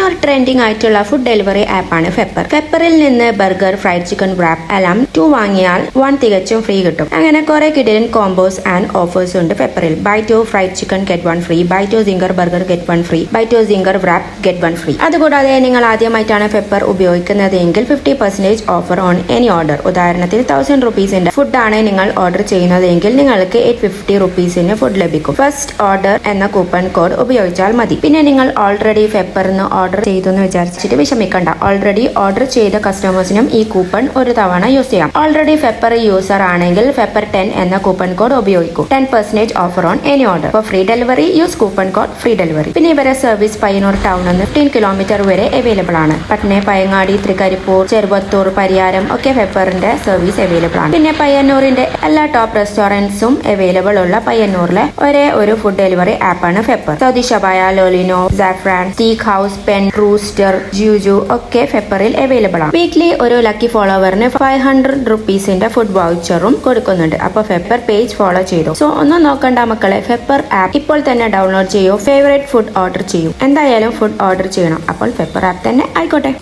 പിന്നെ ഒരു ട്രെൻഡിങ് ആയിട്ടുള്ള ഫുഡ് ഡെലിവറി ആപ്പാണ് ഫെപ്പർ. ഫെപ്പറിൽ നിന്ന് ബർഗർ, ഫ്രൈഡ് ചിക്കൻ റാപ്പ് എല്ലാം 2 വാങ്ങിയാൽ 1 തികച്ചും ഫ്രീ കിട്ടും. അങ്ങനെ കുറെ കിടിലൻ കോംബോസ് ആൻഡ് ഓഫേഴ്സ് ഉണ്ട് ഫെപ്പറിൽ. Buy 2 fried chicken get 1 free, buy 2 zinger burger get 1 free, buy 2 zinger wrap get 1 free. അതുകൂടാതെ നിങ്ങൾ ആദ്യമായിട്ടാണ് ഫെപ്പർ ഉപയോഗിക്കുന്നതെങ്കിൽ 50% ഓഫർ ഓൺ എനി ഓർഡർ. ഉദാഹരണത്തിന് 1000 റുപ്പീസിന്റെ ഫുഡാണ് നിങ്ങൾ ഓർഡർ ചെയ്യുന്നതെങ്കിൽ നിങ്ങൾക്ക് 850 റുപ്പീസിന് ഫുഡ് ലഭിക്കും. ഫസ്റ്റ് ഓർഡർ എന്ന കൂപ്പൺ കോഡ് ഉപയോഗിച്ചാൽ മതി. പിന്നെ നിങ്ങൾ ഓൾറെഡി ഫെപ്പറിന് ഓർഡർ ചെയ്തു എന്ന് വിചാരിച്ചിട്ട് വിഷമിക്കണ്ട. ഓൾറെഡി ഓർഡർ ചെയ്ത കസ്റ്റമേഴ്സിനും ഈ കൂപ്പൺ ഒരു തവണ യൂസ് ചെയ്യാം. ഓൾറെഡി ഫെപ്പർ യൂസർ ആണെങ്കിൽ ഫെപ്പർ 10 എന്ന കൂപ്പൺ കോഡ് ഉപയോഗിക്കും. 10% offer on any order. Four free delivery use coupon code free delivery. പിന്നെ ഇവരെ സർവീസ് പയ്യന്നൂർ ടൗണിൽ നിന്ന് 15 കിലോമീറ്റർ വരെ അവൈലബിൾ ആണ്. പട്ന, പയങ്ങാടി, തൃക്കരിപ്പൂർ, ചെറുവത്തൂർ, പരിയാരം ഒക്കെ ഫെപ്പറിന്റെ സർവീസ് അവൈലബിൾ ആണ്. പിന്നെ പയ്യന്നൂരിന്റെ എല്ലാ ടോപ്പ് റെസ്റ്റോറന്റ്സും അവൈലബിൾ ഉള്ള പയ്യന്നൂരിലെ ഒരേ ഒരു ഫുഡ് ഡെലിവറി ആപ്പാണ് ഫെപ്പർ. സൗദി ഷബായ, ലോലിനോ, സാഫ്രാൻ, സ്റ്റീക്ക് ഹൗസ്, പെൻ, റൂസ്റ്റർ, ജൂജു ഒക്കെ ഫെപ്പറിൽ അവൈലബിൾ ആണ്. വീക്ക്ലി ഒരു ലക്കി ഫോളോവറിന് 500 റുപ്പീസിന്റെ ഫുഡ് വൗച്ചറും കൊടുക്കുന്നുണ്ട്. അപ്പൊ ഫെപ്പർ പേജ് ഫോളോ ചെയ്തു. സോ ഒന്നും നോക്കണ്ട മക്കളെ, ഫെപ്പർ ആപ്പ് ഇപ്പോൾ തന്നെ ഡൗൺലോഡ് ചെയ്യൂ. ഫേവറേറ്റ് ഫുഡ് ഓർഡർ ചെയ്യൂ. എന്തായാലും ഫുഡ് ഓർഡർ ചെയ്യണം. അപ്പോൾ ഫെപ്പർ ആപ്പ് തന്നെ ആയിക്കോട്ടെ.